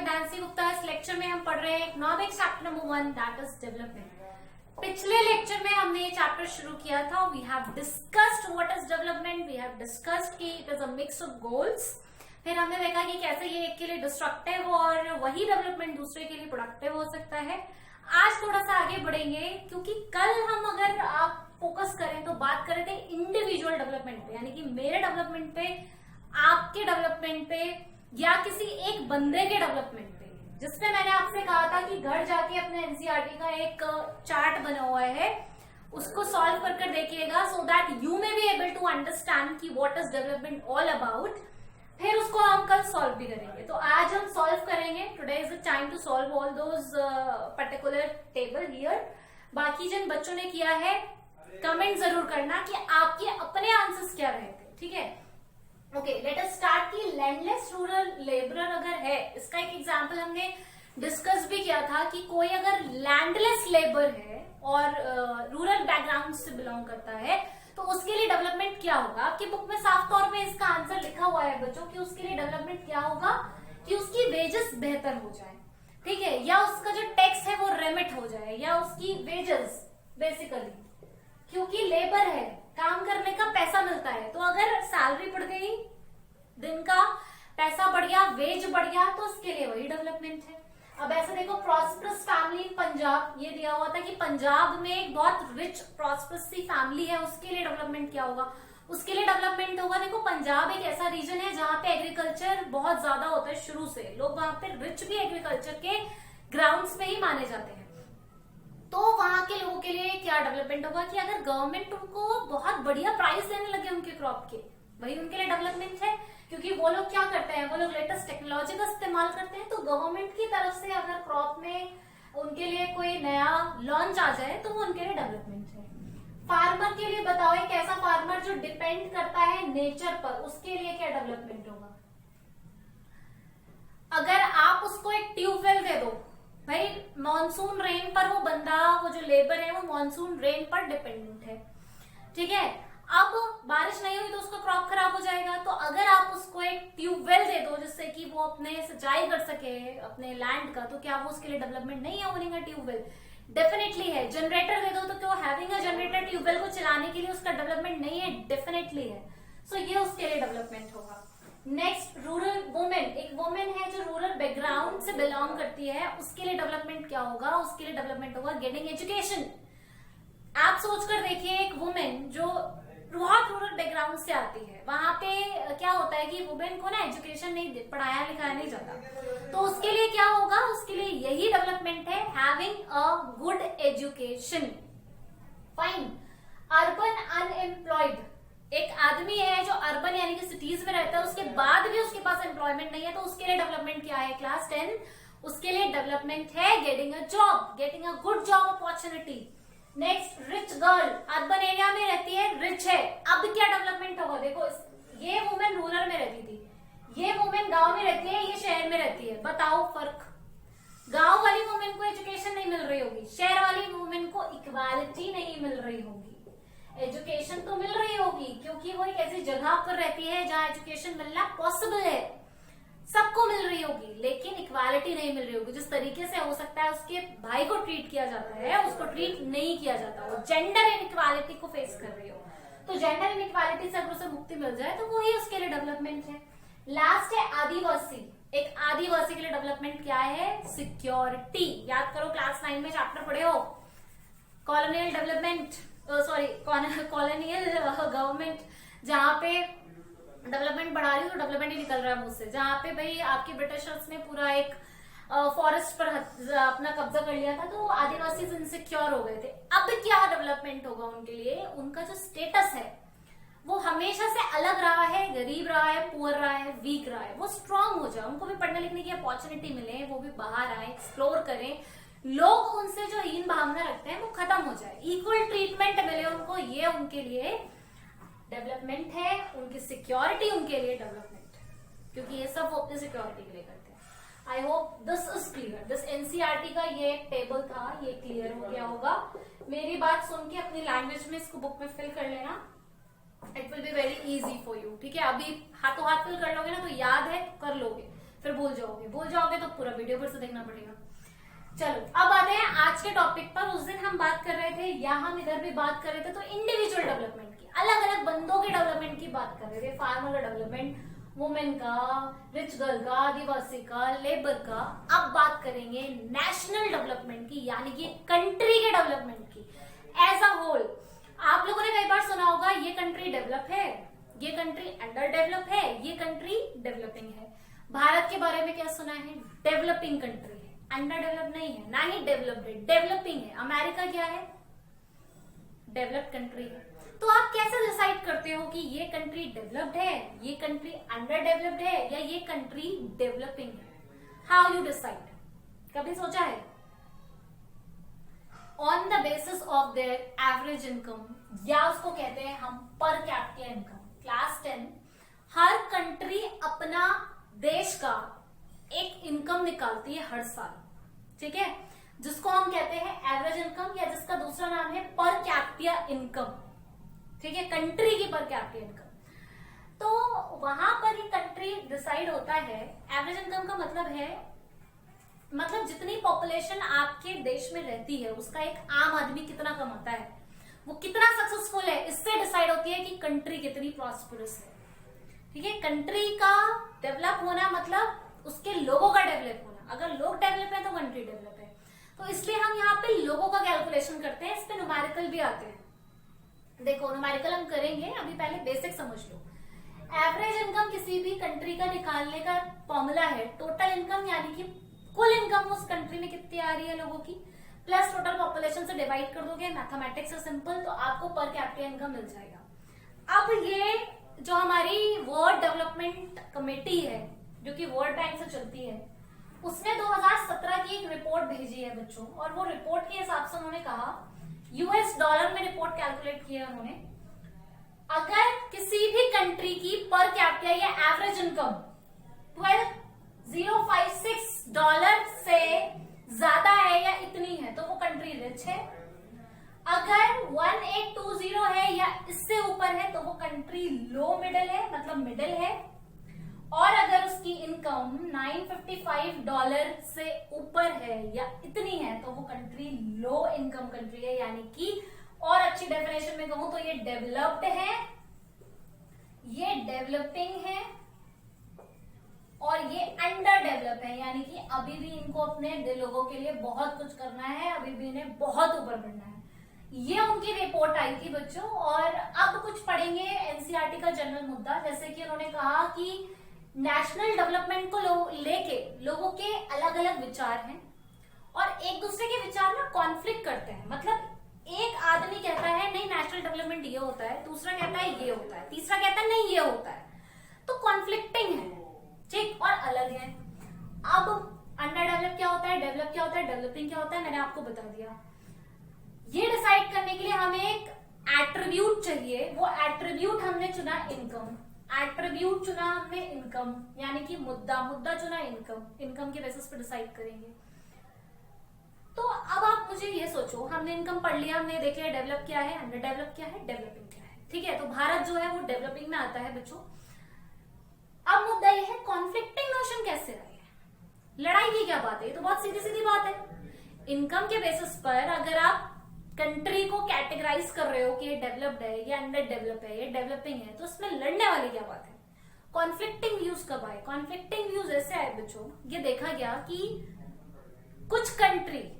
Nancy Gupta. इस lecture में हम पढ़ रहे हैं economics chapter number 1 that is development. पिछले लेक्चर में हमने ये चैप्टर शुरू किया था। We have discussed what is development, we have discussed कि it is a mix of goals. फिर हमने देखा कि कैसे ये एक के लिए डिस्ट्रक्टिव और वही डेवलपमेंट दूसरे के लिए प्रोडक्टिव हो सकता है। आज थोड़ा सा आगे बढ़ेंगे क्योंकि कल हम अगर आप फोकस करें तो बात कर रहे थे इंडिविजुअल डेवलपमेंट पे, यानी कि मेरे डेवलपमेंट पे, आपके डेवलपमेंट पे या किसी एक बंदे के डेवलपमेंट पे, जिसपे मैंने आपसे कहा था कि घर जाके अपने एनसीईआरटी का एक चार्ट बना हुआ है उसको सॉल्व कर देखिएगा, so that you may be able to understand कि what is development all about. फिर उसको हम कल सॉल्व भी करेंगे। तो आज हम सॉल्व करेंगे। Today is the time to solve all those particular table here. बाकी जिन बच्चों ने किया है कमेंट जरूर करना कि आपके अपने आंसर्स क्या रहे थे, ठीक है। ओके, लेट अस स्टार्ट की लैंडलेस रूरल लेबरर अगर है, इसका एक एग्जांपल हमने डिस्कस भी किया था कि कोई अगर लैंडलेस लेबर है और रूरल बैकग्राउंड से बिलोंग करता है तो उसके लिए डेवलपमेंट क्या होगा। आपकी बुक में साफ तौर पे इसका आंसर लिखा हुआ है बच्चों कि उसके लिए डेवलपमेंट क्या होगा कि उसकी वेजेस बेहतर हो जाए, ठीक है, या उसका जो टैक्स है वो रेमिट हो जाए, या उसकी वेजेस बेसिकली, क्योंकि लेबर है, काम करने का पैसा मिलता है। तो अगर सैलरी बढ़ गई, दिन का पैसा बढ़ गया, वेज बढ़ गया, तो उसके लिए वही डेवलपमेंट है। अब ऐसे देखो, प्रॉस्परस फैमिली इन पंजाब, ये दिया हुआ था कि पंजाब में एक बहुत रिच प्रॉस्परस सी फैमिली है, उसके लिए डेवलपमेंट क्या होगा। उसके लिए डेवलपमेंट होगा, देखो पंजाब एक ऐसा रीजन है जहां पे एग्रीकल्चर बहुत ज्यादा होता है शुरू से, लोग वहां पे रिच भी एग्रीकल्चर के ग्राउंड्स पे ही माने जाते हैं। तो वहां के लोगों के लिए क्या डेवलपमेंट होगा कि अगर गवर्नमेंट उनको बहुत बढ़िया प्राइस देने लगे उनके क्रॉप के, वही उनके लिए डेवलपमेंट है। क्योंकि वो लोग क्या करते हैं, वो लोग लेटेस्ट टेक्नोलॉजी का इस्तेमाल करते हैं। तो गवर्नमेंट की तरफ से अगर क्रॉप में उनके लिए कोई नया लॉन्च आ जाए तो वो उनके लिए डेवलपमेंट है। फार्मर के लिए बताओ, एक ऐसा फार्मर जो डिपेंड करता है नेचर पर, उसके लिए क्या डेवलपमेंट होगा। अगर आप उसको एक ट्यूबवेल दे दो, भाई मॉनसून रेन पर वो बंदा, वो जो लेबर है वो मॉनसून रेन पर डिपेंडेंट है, ठीक है। अब बारिश नहीं हुई तो उसका क्रॉप खराब हो जाएगा। तो अगर आप उसको एक ट्यूबवेल दे दो जिससे कि वो अपने सिंचाई कर सके अपने लैंड का, तो क्या वो उसके लिए डेवलपमेंट नहीं है ओनिंग अ ट्यूबवेल? डेफिनेटली है। जनरेटर दे दो तो क्यों हैविंग अ जनरेटर ट्यूबवेल को चलाने के लिए उसका डेवलपमेंट नहीं है? डेफिनेटली है। सो ये उसके लिए डेवलपमेंट होगा। नेक्स्ट, रूरल वुमेन, एक वुमेन है जो रूरल बैकग्राउंड से बिलोंग करती है, उसके लिए डेवलपमेंट क्या होगा? उसके लिए डेवलपमेंट होगा गेटिंग एजुकेशन। आप सोचकर देखिए, एक वुमेन जो बहुत रूरल बैकग्राउंड से आती है, वहां पे क्या होता है कि वुमेन को ना एजुकेशन नहीं, पढ़ाया लिखाया नहीं जाता, तो उसके लिए क्या होगा? उसके लिए यही डेवलपमेंट है, having a good education. Fine. Urban unemployed, एक आदमी है जो अर्बन यानी कि सिटीज में रहता है, उसके बाद भी उसके पास एम्प्लॉयमेंट नहीं है, तो उसके लिए डेवलपमेंट क्या है? क्लास 10, उसके लिए डेवलपमेंट है getting a job, getting a good job opportunity. Next, rich girl, urban area में रहती है, रिच है, अब क्या डेवलपमेंट होगा? देखो, ये वुमेन रूरल में रहती थी, ये वुमेन गांव में रहती है, ये शहर में रहती है, बताओ फर्क। गांव वाली वुमेन को एजुकेशन नहीं मिल रही होगी, शहर वाली वुमेन को इक्वालिटी नहीं मिल रही होगी। एजुकेशन तो मिल रही होगी क्योंकि वो एक ऐसी जगह पर रहती है जहां एजुकेशन मिलना पॉसिबल है, सबको मिल रही होगी, लेकिन इक्वालिटी नहीं मिल रही होगी। जिस तरीके से हो सकता है उसके भाई को ट्रीट किया जाता है, उसको ट्रीट नहीं किया जाता, वो जेंडर इनइक्वालिटी को फेस कर रही हो। तो जेंडर इनइक्वालिटी से अगर उसे मुक्ति मिल जाए तो वो ही उसके लिए डेवलपमेंट है। लास्ट है आदिवासी। एक आदिवासी के लिए डेवलपमेंट क्या है? सिक्योरिटी। याद करो, क्लास 9 में चैप्टर पढ़े हो colonial development, sorry colonial government, जहां पे डेवलपमेंट बढ़ा रही हूँ तो डेवलपमेंट ही निकल रहा है मुझसे, जहां पे भाई आपके ब्रिटिशर्स ने पूरा एक फॉरेस्ट पर अपना कब्जा कर लिया था, तो आदिवासी इनसिक्योर हो गए थे। अब क्या डेवलपमेंट होगा उनके लिए? उनका जो स्टेटस है वो हमेशा से अलग रहा है, गरीब रहा है, पुअर रहा है, वीक रहा है, वो स्ट्रांग हो जाए, उनको भी पढ़ने लिखने की अपॉर्चुनिटी मिले, वो भी बाहर आए, एक्सप्लोर करें, लोग उनसे जो हीन भावना रखते हैं वो खत्म हो जाए, इक्वल ट्रीटमेंट मिले उनको, ये उनके लिए डेवलपमेंट है। उनकी सिक्योरिटी उनके लिए डेवलपमेंट, क्योंकि ये सब वो अपनी सिक्योरिटी के लिए करते हैं। I hope this is clear. This NCERT का ये टेबल था, ये क्लियर हो गया होगा। मेरी बात सुन के अपनी लैंग्वेज में इसको बुक में फिल कर लेना, it will be very easy for you, ठीक है। अभी हाथों हाथ फिल कर लोगे ना तो याद है, कर लोगे, फिर भूल जाओगे, भूल जाओगे तो पूरा वीडियो फिर से देखना पड़ेगा। चलो अब आते हैं आज के टॉपिक पर। उस दिन हम बात कर रहे थे या हम इधर भी बात कर रहे थे तो इंडिविजुअल डेवलपमेंट की, अलग अलग बंदों के डेवलपमेंट की बात कर रहे थे। फार्मर का डेवलपमेंट, वुमेन का, रिच गर्ल का, आदिवासी का, लेबर का। अब बात करेंगे नेशनल डेवलपमेंट की, यानी कि कंट्री के डेवलपमेंट की एज अ होल। आप लोगों ने कई बार सुना होगा ये कंट्री डेवलप है, ये कंट्री अंडर डेवलप है, ये कंट्री डेवलपिंग है। भारत के बारे में क्या सुना है? डेवलपिंग कंट्री है, अंडर डेवलप नहीं है, ना ही डेवलप्ड है, डेवलपिंग है। अमेरिका क्या है? डेवलप्ड कंट्री है। तो आप कैसे डिसाइड करते हो कि ये कंट्री डेवलप्ड है, ये कंट्री अंडर डेवलप्ड है, या ये कंट्री डेवलपिंग है? How you decide? कभी सोचा है? On the basis of their average income, या उसको कहते हैं हम पर कैपिटा इनकम। क्लास 10, हर कंट्री अपना देश का एक इनकम निकालती है हर साल, ठीक है, जिसको हम कहते हैं एवरेज इनकम, या जिसका दूसरा नाम है पर कैपिटा इनकम, ठीक है, कंट्री की पर कैपिटा इनकम। तो वहां पर ही कंट्री डिसाइड होता है। एवरेज इनकम का मतलब है, मतलब जितनी पॉपुलेशन आपके देश में रहती है उसका एक आम आदमी कितना कमाता है, वो कितना सक्सेसफुल है, इससे डिसाइड होती है कि कंट्री कितनी प्रॉस्परस है, ठीक है। कंट्री का डेवलप होना मतलब उसके लोगों का डेवलप होना। अगर लोग डेवलप है तो कंट्री डेवलप है। तो इसलिए हम यहाँ पे लोगों का कैलकुलेशन करते हैं। इस पे न्यूमेरिकल भी आते हैं। देखो न्यूमेरिकल हम करेंगे, अभी पहले बेसिक समझ लो। एवरेज इनकम किसी भी कंट्री का निकालने का फॉर्मूला है टोटल इनकम, यानी कि कुल इनकम उस कंट्री में कितनी आ रही है लोगों की, प्लस टोटल पॉपुलेशन से डिवाइड कर दोगे। मैथमेटिक्स है सिंपल, तो आपको पर कैपिटा इनकम मिल जाएगा। अब ये जो हमारी वर्ल्ड डेवलपमेंट कमेटी है, जो कि वर्ल्ड बैंक से चलती है, उसने 2017 की एक रिपोर्ट भेजी है बच्चों, और वो रिपोर्ट के हिसाब से उन्होंने कहा, यूएस डॉलर में रिपोर्ट कैलकुलेट किया उन्होंने, अगर किसी भी कंट्री की पर कैपिटा या एवरेज इनकम $12,056 से ज्यादा है या इतनी है तो वो कंट्री रिच है। अगर 1820 है या इससे ऊपर है तो वो कंट्री लो मिडिल है, मतलब मिडिल है। और अगर उसकी इनकम $955 से ऊपर है या इतनी है तो वो कंट्री लो इनकम कंट्री है, यानी कि और अच्छी डेफिनेशन में कहूं तो ये डेवलप्ड है, ये डेवलपिंग है, और ये अंडर डेवलप है, यानी कि अभी भी इनको अपने लोगों के लिए बहुत कुछ करना है, अभी भी इन्हें बहुत ऊपर बढ़ना है। ये उनकी रिपोर्ट आई थी बच्चों। और अब कुछ पढ़ेंगे एनसीईआरटी का जनरल मुद्दा, जैसे कि उन्होंने कहा कि नेशनल डेवलपमेंट को लेके लोगों के अलग अलग विचार हैं, और एक दूसरे के विचार ना कॉन्फ्लिक्ट करते हैं। मतलब एक आदमी कहता है नहीं नेशनल डेवलपमेंट ये होता है, दूसरा कहता है ये होता है, तीसरा कहता है नहीं ये होता है, तो कॉन्फ्लिक्टिंग है, ठीक, और अलग है। अब अंडर डेवलप क्या होता है, डेवलप क्या होता है, डेवलपिंग क्या होता है, मैंने आपको बता दिया। ये डिसाइड करने के लिए हमें एक एट्रीब्यूट चाहिए, वो एट्रीब्यूट हमने चुना इनकम, एट्रीब्यूट चुना हमने इनकम, यानी कि मुद्दा चुना इनकम के बेसिस पे डिसाइड करेंगे। तो अब आप मुझे ये सोचो, हमने इनकम पढ़ लिया, हमने देख लिया डेवलप क्या है, अंडर डेवलप क्या है, डेवलपिंग क्या है, ठीक है। तो भारत जो है वो डेवलपिंग में आता है बच्चों। अब मुद्दा ये है कॉन्फ्लिक्टिंग नोशन कैसे रहे, लड़ाई की क्या बात है, ये तो बहुत सीधी सीधी बात है। इनकम के बेसिस पर अगर आप कंट्री को कैटेगराइज कर रहे हो कि ये डेवलप्ड है, ये अंडर डेवलप है, ये डेवलपिंग है, तो इसमें लड़ने वाली क्या बात है। कॉन्फ्लिक्टिंग व्यूज कब आए? कॉन्फ्लिक्टिंग व्यूज ऐसे आए बच्चों, ये देखा गया कि कुछ कंट्री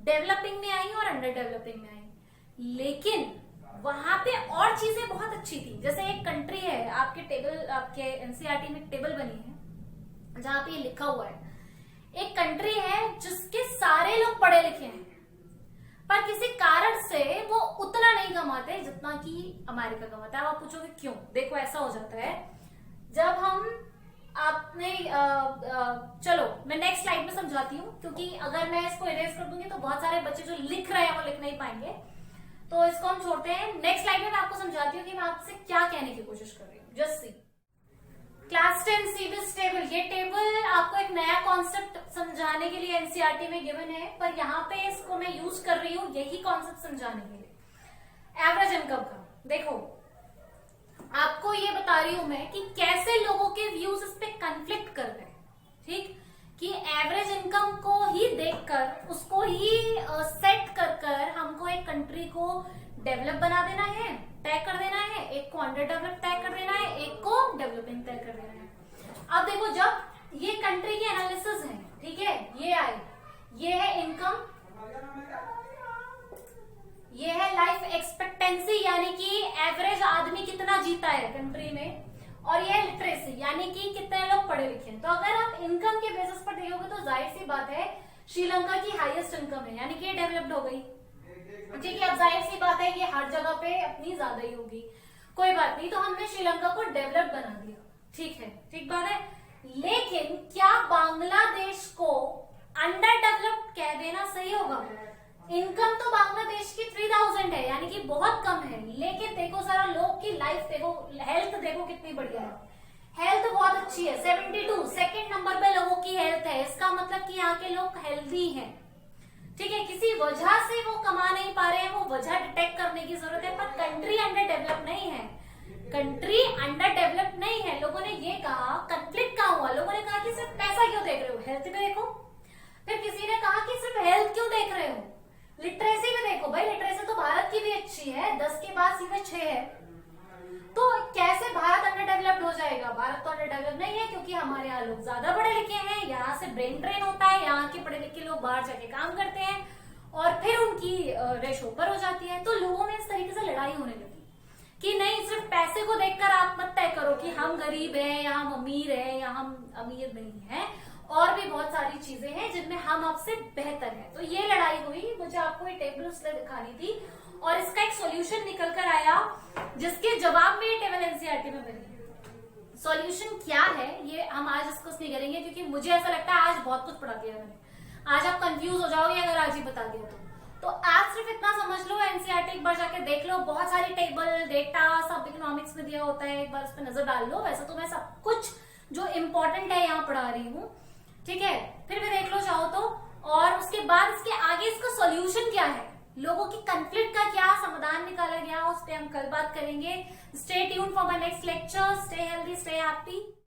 डेवलपिंग में आई और अंडर डेवलपिंग में आई, लेकिन वहां पे और चीजें बहुत अच्छी थी। जैसे एक कंट्री है, आपके टेबल, आपके एनसीईआरटी में टेबल बनी है जहां पे ये लिखा हुआ है, एक कंट्री है जिसके सारे लोग पढ़े लिखे हैं, पर किसी कारण से वो उतना नहीं कमाते जितना कि अमेरिका कमाता है। आप पूछोगे क्यों? देखो ऐसा हो जाता है, जब हम आपने चलो मैं नेक्स्ट स्लाइड में समझाती हूँ, क्योंकि अगर मैं इसको इरेज कर दूंगी तो बहुत सारे बच्चे जो लिख रहे हैं वो लिख नहीं पाएंगे, तो इसको हम छोड़ते हैं। नेक्स्ट स्लाइड में मैं आपको समझाती हूँ कि मैं आपसे क्या कहने की कोशिश कर रही हूँ। Just see class 10 see this table, ये टेबल आपको एक नया कॉन्सेप्ट समझाने के लिए एनसीईआरटी में गिवन है, पर यहाँ पे इसको मैं यूज कर रही हूँ यही कॉन्सेप्ट समझाने के लिए। एवरेज इनकम का देखो, आपको ये बता रही हूं मैं कि कैसे लोगों के व्यूज इस पे कन्फ्लिक्ट कर रहे हैं, ठीक, कि एवरेज इनकम को ही देखकर उसको ही सेट कर हमको एक कंट्री को डेवलप बना देना है, तय कर देना है, एक को अंडर डेवलप तय कर देना है, एक को डेवलपिंग तय कर देना है। अब देखो, जब ये कंट्री की एनालिसिस है, ठीक है, ये आए, ये है इनकम, ये है लाइफ एक्सपेक्टेंसी यानी कि एवरेज आदमी कितना जीता है कंट्री में, और ये है लिटरेसी यानी कि कितने लोग पढ़े लिखे हैं। तो अगर आप इनकम के बेसिस पर देखोगे तो जाहिर सी बात है श्रीलंका की हाईएस्ट इनकम है, यानी कि ये डेवलप्ड हो गई, ठीक है। अब जाहिर सी बात है ये हर जगह पे अपनी ज्यादा ही होगी, कोई बात नहीं, तो हमने श्रीलंका को डेवलप बना दिया, ठीक है, ठीक बात है। लेकिन क्या बांग्लादेश को अंडर डेवलप्ड कह देना सही होगा? इनकम तो बांग्लादेश की 3000 है, यानी कि बहुत कम है, लेकिन देखो सारा लोग की लाइफ देखो, हेल्थ देखो कितनी बढ़िया है, हेल्थ बहुत अच्छी है, 72 सेकंड नंबर पे लोगों की हेल्थ है। इसका मतलब कि यहाँ के लोग हेल्दी हैं, ठीक है। किसी वजह से वो कमा नहीं पा रहे हैं, वो वजह डिटेक्ट करने की जरूरत है, पर कंट्री अंडर डेवलप नहीं है, कंट्री अंडर डेवलप नहीं है। लोगों ने ये कहा, कंफ्लिक्ट कहाँ हुआ? लोगों ने कहा कि सिर्फ पैसा क्यों देख रहे हो, हेल्थ पे देखो। फिर किसी ने कहा कि सिर्फ हेल्थ क्यों देख रहे हो, लिटरेसी में देखो। भाई लिटरेसी तो भारत की भी अच्छी है, 10 के बाद सीधे 6 है, तो कैसे भारत अंडर डेवलप्ड हो जाएगा? भारत तो अंडर डेवलप नहीं है, क्योंकि हमारे यहाँ लोग ज्यादा पढ़े लिखे हैं, यहाँ से ब्रेन ट्रेन होता है, यहाँ के पढ़े लिखे लोग बाहर जाके काम करते हैं और फिर उनकी रेशो ऊपर हो जाती है। तो लोगों में इस तरीके से लड़ाई होने लगी कि नहीं, सिर्फ पैसे को देखकर आप मत तय करो कि हम गरीब हैं या हम अमीर हैं या हम अमीर नहीं है, और भी बहुत सारी चीजें हैं जिनमें हम आपसे बेहतर हैं। तो ये लड़ाई हुई, मुझे आपको ये टेबल उसने दिखानी थी और इसका एक सॉल्यूशन निकल कर आया, जिसके जवाब में ये टेबल एनसीईआरटी में बनी। सॉल्यूशन क्या है ये हम आज डिस्कस नहीं करेंगे, क्योंकि मुझे ऐसा लगता है आज बहुत कुछ पढ़ा दिया मैंने, आज आप कंफ्यूज हो जाओगे अगर आज ही बता दिया तो आज सिर्फ इतना समझ लो, एनसीईआरटी एक बार जाके देख लो, बहुत सारी टेबल डेटा सब इकोनॉमिक्स में दिया होता है, एक बार उस पर नजर डाल लो। वैसे तो मैं सब कुछ जो इम्पोर्टेंट है यहाँ पढ़ा रही हूँ, ठीक है, फिर भी देख लो चाहो तो। और उसके बाद इसके आगे इसका सॉल्यूशन क्या है, लोगों की कंफ्लिक्ट का क्या समाधान निकाला गया, उस पर हम कल बात करेंगे। Stay tuned for my next lecture, stay healthy, stay happy.